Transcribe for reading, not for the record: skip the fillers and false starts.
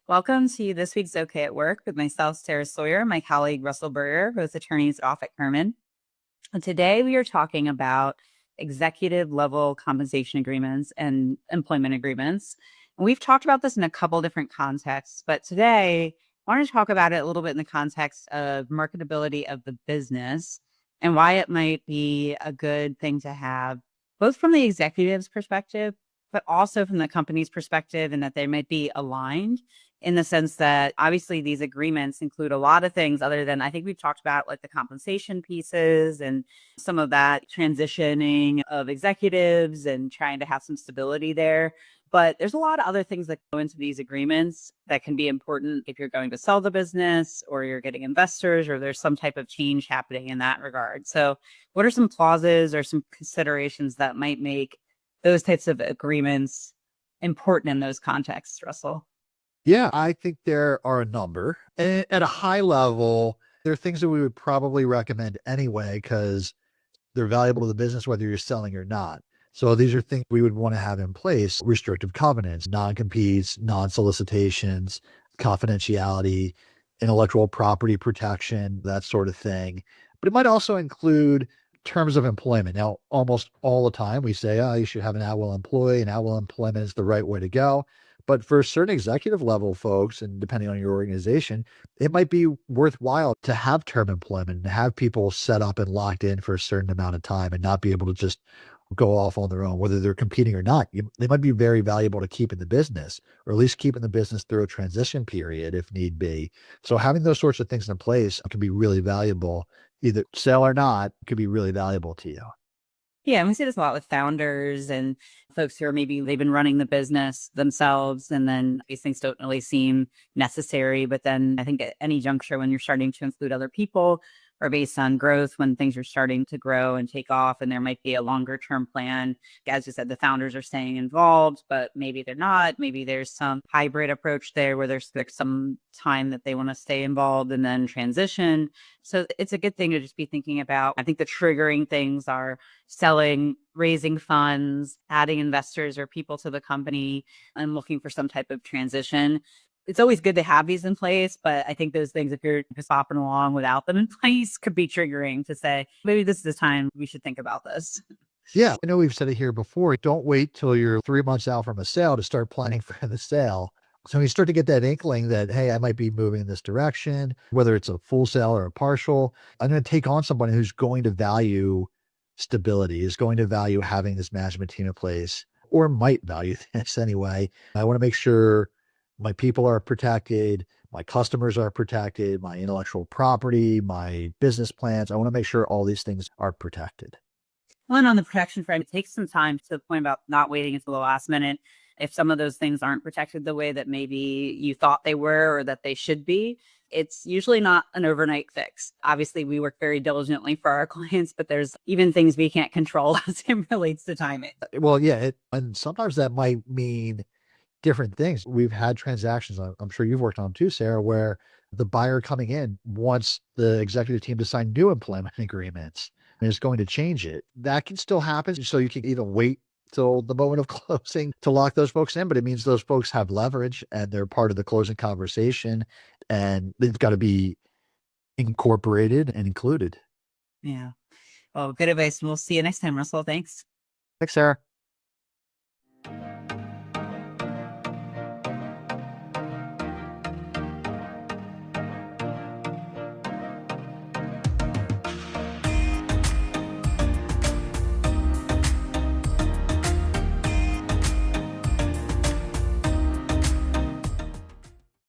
Welcome to this week's OK at Work with myself, Sarah Sawyer, my colleague, Russell Berger, both attorneys at Offit Kurman. And today we are talking about executive level compensation agreements and employment agreements. And we've talked about this in a couple different contexts, but today I want to talk about it a little bit in the context of marketability of the business and why it might be a good thing to have, both from the executive's perspective, but also from the company's perspective, and that they might be aligned in the sense that obviously these agreements include a lot of things other than I think we've talked about like the compensation pieces and some of that transitioning of executives and trying to have some stability there. But there's a lot of other things that go into these agreements that can be important if you're going to sell the business or you're getting investors or there's some type of change happening in that regard. So, what are some clauses or some considerations that might make those types of agreements important in those contexts, Russell? Yeah, I think there are a number. At a high level, there are things that we would probably recommend anyway because they're valuable to the business, whether you're selling or not. So these are things we would want to have in place: restrictive covenants, non-competes, non-solicitations, confidentiality, intellectual property protection, that sort of thing. But it might also include terms of employment. Now, almost all the time we say, oh, you should have an at-will employee, and at-will employment is the right way to go. But for certain executive level folks, and depending on your organization, it might be worthwhile to have term employment and have people set up and locked in for a certain amount of time and not be able to just go off on their own, whether they're competing or not. They might be very valuable to keep in the business, or at least keep in the business through a transition period if need be. So having those sorts of things in place can be really valuable, either sell or not, could be really valuable to you. Yeah, and we see this a lot with founders and folks who are maybe they've been running the business themselves, and then these things don't really seem necessary. But then I think at any juncture, when you're starting to include other people or based on growth, when things are starting to grow and take off, and there might be a longer term plan, as you said, the founders are staying involved, but maybe they're not. Maybe there's some hybrid approach there where there's some time that they want to stay involved and then transition. So it's a good thing to just be thinking about. I think the triggering things are selling, raising funds, adding investors or people to the company, and looking for some type of transition. It's always good to have these in place, but I think those things, if you're just hopping along without them in place, could be triggering to say, maybe this is the time we should think about this. Yeah, I know we've said it here before. Don't wait till you're 3 months out from a sale to start planning for the sale. So when you start to get that inkling that, hey, I might be moving in this direction, whether it's a full sale or a partial, I'm going to take on someone who's going to value stability, is going to value having this management team in place, or might value this anyway. I want to make sure my people are protected, my customers are protected, my intellectual property, my business plans. I want to make sure all these things are protected. Well, and on the protection frame, it takes some time to the point about not waiting until the last minute. If some of those things aren't protected the way that maybe you thought they were or that they should be, it's usually not an overnight fix. Obviously, we work very diligently for our clients, but there's even things we can't control as it relates to timing. Well, yeah, and sometimes that might mean different things. We've had transactions, I'm sure you've worked on them too, Sarah, where the buyer coming in wants the executive team to sign new employment agreements and is going to change it. That can still happen. So you can even wait till the moment of closing to lock those folks in, but it means those folks have leverage and they're part of the closing conversation, and they've got to be incorporated and included. Yeah. Well, good advice. We'll see you next time, Russell. Thanks. Thanks, Sarah.